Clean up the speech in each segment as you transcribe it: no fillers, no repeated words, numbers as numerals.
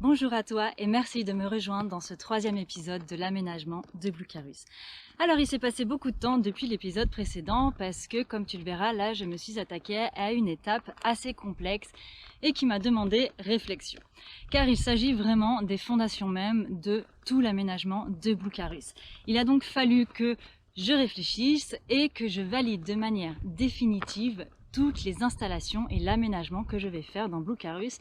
Bonjour à toi et merci de me rejoindre dans ce troisième épisode de l'aménagement de Blucarus. Alors il s'est passé beaucoup de temps depuis l'épisode précédent parce que comme tu le verras là je me suis attaquée à une étape assez complexe et qui m'a demandé réflexion. Car il s'agit vraiment des fondations même de tout l'aménagement de Blucarus. Il a donc fallu que je réfléchisse et que je valide de manière définitive toutes les installations et l'aménagement que je vais faire dans Blucarus.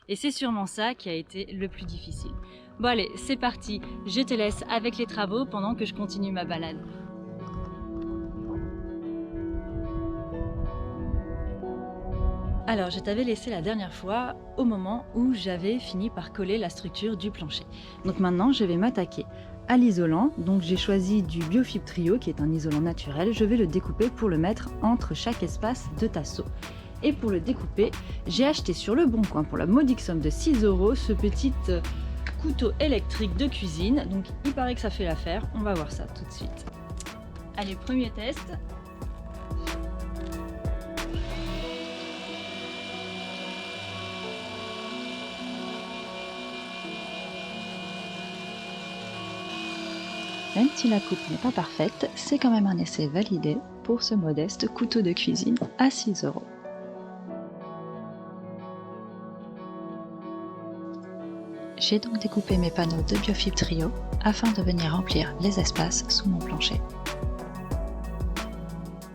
Et c'est sûrement ça qui a été le plus difficile. Bon allez, c'est parti, je te laisse avec les travaux pendant que je continue ma balade. Alors, je t'avais laissé la dernière fois au moment où j'avais fini par coller la structure du plancher. Donc maintenant, je vais m'attaquer à l'isolant. Donc j'ai choisi du Biofibre Trio qui est un isolant naturel. Je vais le découper pour le mettre entre chaque espace de tasseau. Et pour le découper, j'ai acheté sur le Bon Coin pour la modique somme de 6 € ce petit couteau électrique de cuisine. Donc il paraît que ça fait l'affaire, on va voir ça tout de suite. Allez, premier test. Même si la coupe n'est pas parfaite, c'est quand même un essai validé pour ce modeste couteau de cuisine à 6 €. J'ai donc découpé mes panneaux de Biofibre Trio afin de venir remplir les espaces sous mon plancher.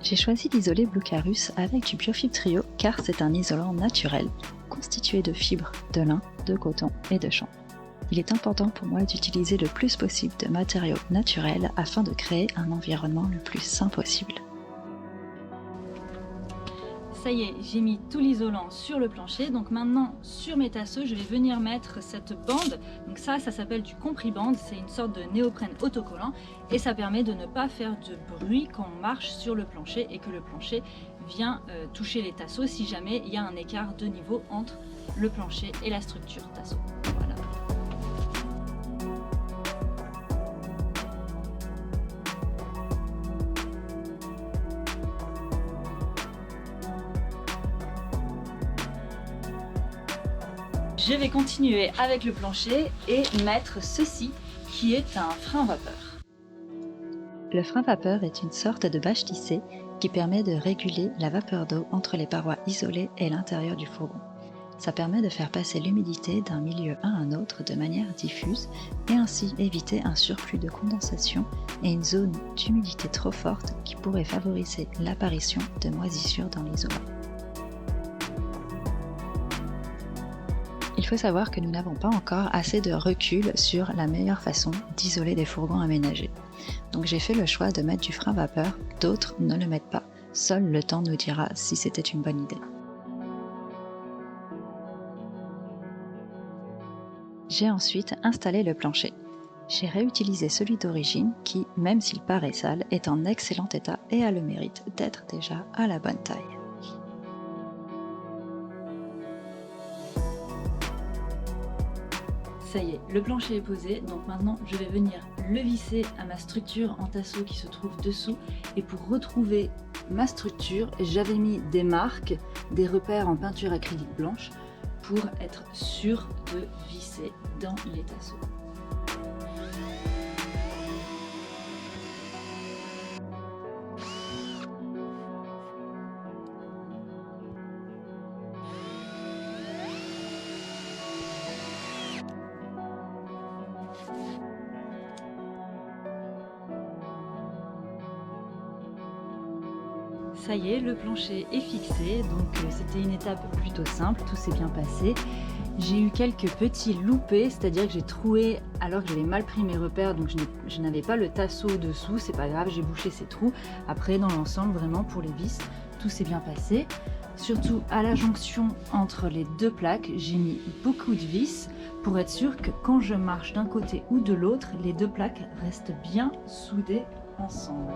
J'ai choisi d'isoler Blucarus avec du Biofibre Trio car c'est un isolant naturel constitué de fibres de lin, de coton et de chanvre. Il est important pour moi d'utiliser le plus possible de matériaux naturels afin de créer un environnement le plus sain possible. Ça y est, j'ai mis tout l'isolant sur le plancher. Donc maintenant, sur mes tasseaux, je vais venir mettre cette bande. Donc ça s'appelle du compri-bande. C'est une sorte de néoprène autocollant. Et ça permet de ne pas faire de bruit quand on marche sur le plancher et que le plancher vient toucher les tasseaux si jamais il y a un écart de niveau entre le plancher et la structure tasseau. Voilà. Je vais continuer avec le plancher et mettre ceci qui est un frein vapeur. Le frein vapeur est une sorte de bâche tissée qui permet de réguler la vapeur d'eau entre les parois isolées et l'intérieur du fourgon. Ça permet de faire passer l'humidité d'un milieu à un autre de manière diffuse et ainsi éviter un surplus de condensation et une zone d'humidité trop forte qui pourrait favoriser l'apparition de moisissures dans l'isolant. Il faut savoir que nous n'avons pas encore assez de recul sur la meilleure façon d'isoler des fourgons aménagés. Donc j'ai fait le choix de mettre du frein vapeur, d'autres ne le mettent pas. Seul le temps nous dira si c'était une bonne idée. J'ai ensuite installé le plancher. J'ai réutilisé celui d'origine qui, même s'il paraît sale, est en excellent état et a le mérite d'être déjà à la bonne taille. Ça y est, le plancher est posé, donc maintenant je vais venir le visser à ma structure en tasseau qui se trouve dessous. Et pour retrouver ma structure, j'avais mis des marques, des repères en peinture acrylique blanche pour être sûr de visser dans les tasseaux. Ça y est, le plancher est fixé, donc c'était une étape plutôt simple, tout s'est bien passé. J'ai eu quelques petits loupés, c'est-à-dire que j'ai troué alors que j'avais mal pris mes repères, donc je n'avais pas le tasseau dessous, c'est pas grave, j'ai bouché ces trous. Après, dans l'ensemble, vraiment pour les vis, tout s'est bien passé. Surtout à la jonction entre les deux plaques, j'ai mis beaucoup de vis pour être sûr que quand je marche d'un côté ou de l'autre, les deux plaques restent bien soudées ensemble.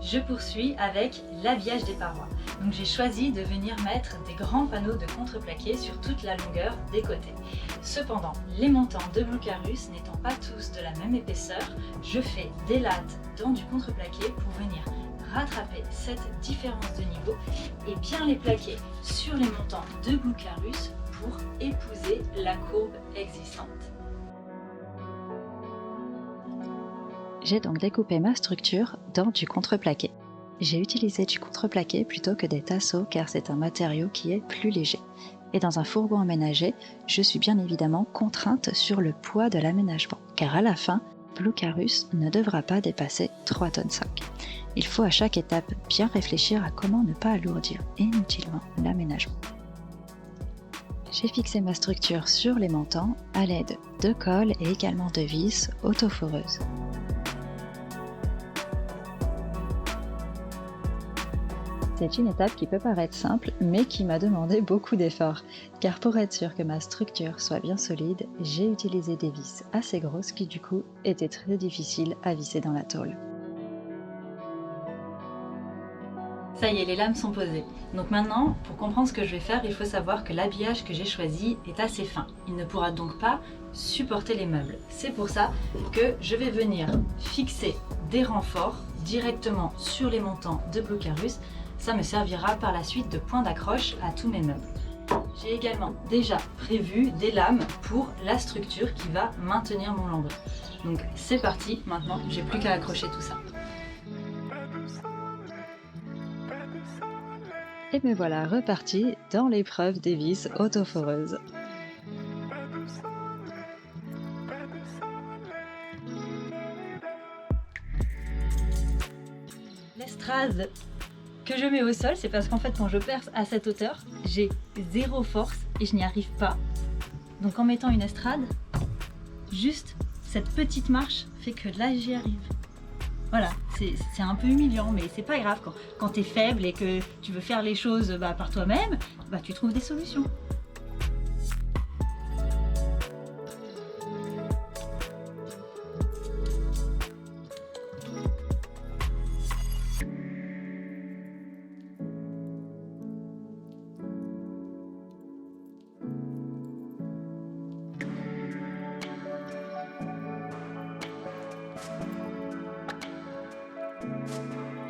Je poursuis avec l'habillage des parois. Donc j'ai choisi de venir mettre des grands panneaux de contreplaqué sur toute la longueur des côtés. Cependant, les montants de Blucarus n'étant pas tous de la même épaisseur, je fais des lattes dans du contreplaqué pour venir rattraper cette différence de niveau et bien les plaquer sur les montants de Blucarus pour épouser la courbe existante. J'ai donc découpé ma structure dans du contreplaqué. J'ai utilisé du contreplaqué plutôt que des tasseaux car c'est un matériau qui est plus léger. Et dans un fourgon aménagé, je suis bien évidemment contrainte sur le poids de l'aménagement, car à la fin, Blucarus ne devra pas dépasser 3,5 tonnes. Il faut à chaque étape bien réfléchir à comment ne pas alourdir inutilement l'aménagement. J'ai fixé ma structure sur les montants à l'aide de colle et également de vis autoforeuses. C'est une étape qui peut paraître simple, mais qui m'a demandé beaucoup d'efforts, car pour être sûr que ma structure soit bien solide, j'ai utilisé des vis assez grosses qui du coup étaient très difficiles à visser dans la tôle. Ça y est, les lames sont posées. Donc maintenant, pour comprendre ce que je vais faire, il faut savoir que l'habillage que j'ai choisi est assez fin. Il ne pourra donc pas supporter les meubles. C'est pour ça que je vais venir fixer des renforts directement sur les montants de Blucarus. Ça me servira par la suite de point d'accroche à tous mes meubles. J'ai également déjà prévu des lames pour la structure qui va maintenir mon lambris. Donc c'est parti, maintenant j'ai plus qu'à accrocher tout ça. Et me voilà reparti dans l'épreuve des vis autoforeuses. L'estrade que je mets au sol, c'est parce qu'en fait quand je perce à cette hauteur, j'ai zéro force et je n'y arrive pas. Donc en mettant une estrade, juste cette petite marche fait que là j'y arrive. Voilà, c'est un peu humiliant, mais c'est pas grave. Quand tu es faible et que tu veux faire les choses par toi-même, tu trouves des solutions.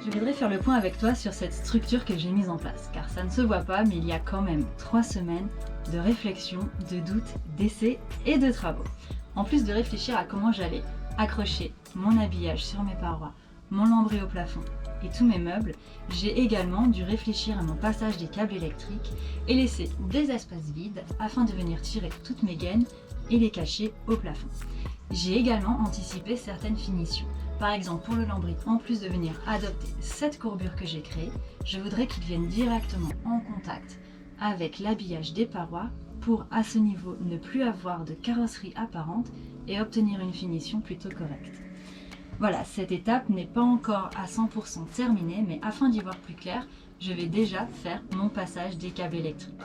Je voudrais faire le point avec toi sur cette structure que j'ai mise en place, car ça ne se voit pas, mais il y a quand même 3 semaines de réflexion, de doute, d'essais et de travaux. En plus de réfléchir à comment j'allais accrocher mon habillage sur mes parois, mon lambris au plafond et tous mes meubles, j'ai également dû réfléchir à mon passage des câbles électriques et laisser des espaces vides afin de venir tirer toutes mes gaines et les cacher au plafond. J'ai également anticipé certaines finitions. Par exemple, pour le lambris, en plus de venir adopter cette courbure que j'ai créée, je voudrais qu'il vienne directement en contact avec l'habillage des parois pour, à ce niveau, ne plus avoir de carrosserie apparente et obtenir une finition plutôt correcte. Voilà, cette étape n'est pas encore à 100% terminée, mais afin d'y voir plus clair, je vais déjà faire mon passage des câbles électriques.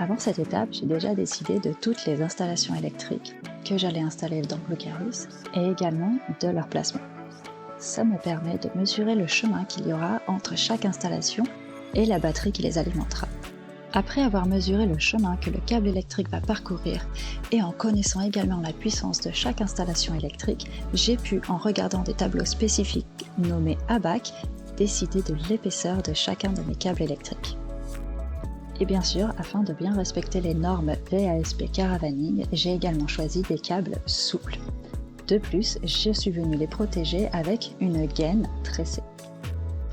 Avant cette étape, j'ai déjà décidé de toutes les installations électriques que j'allais installer dans Blucarus et également de leur placement. Ça me permet de mesurer le chemin qu'il y aura entre chaque installation et la batterie qui les alimentera. Après avoir mesuré le chemin que le câble électrique va parcourir et en connaissant également la puissance de chaque installation électrique, j'ai pu, en regardant des tableaux spécifiques nommés ABAC, décider de l'épaisseur de chacun de mes câbles électriques. Et bien sûr, afin de bien respecter les normes VASP Caravaning, j'ai également choisi des câbles souples. De plus, je suis venue les protéger avec une gaine tressée.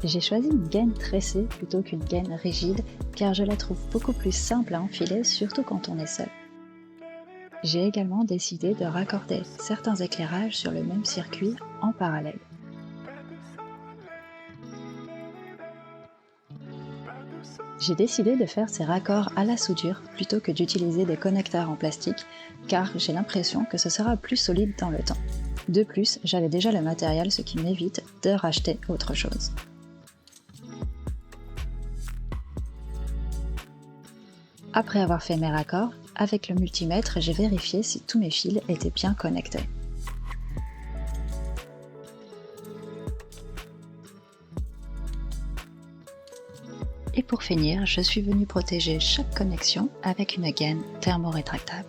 J'ai choisi une gaine tressée plutôt qu'une gaine rigide car je la trouve beaucoup plus simple à enfiler, surtout quand on est seul. J'ai également décidé de raccorder certains éclairages sur le même circuit en parallèle. J'ai décidé de faire ces raccords à la soudure plutôt que d'utiliser des connecteurs en plastique car j'ai l'impression que ce sera plus solide dans le temps. De plus, j'avais déjà le matériel, ce qui m'évite de racheter autre chose. Après avoir fait mes raccords, avec le multimètre, j'ai vérifié si tous mes fils étaient bien connectés. Et pour finir, je suis venue protéger chaque connexion avec une gaine thermorétractable.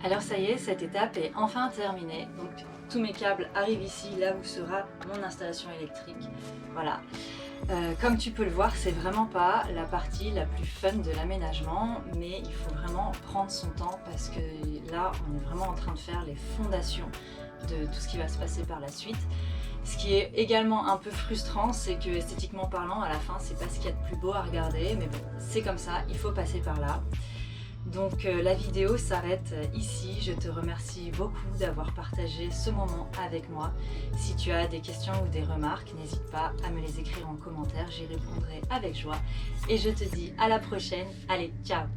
Alors ça y est, cette étape est enfin terminée. Donc tous mes câbles arrivent ici, là où sera mon installation électrique. Voilà. Comme tu peux le voir, c'est vraiment pas la partie la plus fun de l'aménagement, mais il faut vraiment prendre son temps parce que là, on est vraiment en train de faire les fondations de tout ce qui va se passer par la suite. Ce qui est également un peu frustrant, c'est que esthétiquement parlant, à la fin, c'est pas ce qu'il y a de plus beau à regarder, mais bon, c'est comme ça, il faut passer par là. Donc la vidéo s'arrête ici. Je te remercie beaucoup d'avoir partagé ce moment avec moi. Si tu as des questions ou des remarques, n'hésite pas à me les écrire en commentaire, j'y répondrai avec joie. Et je te dis à la prochaine. Allez, ciao!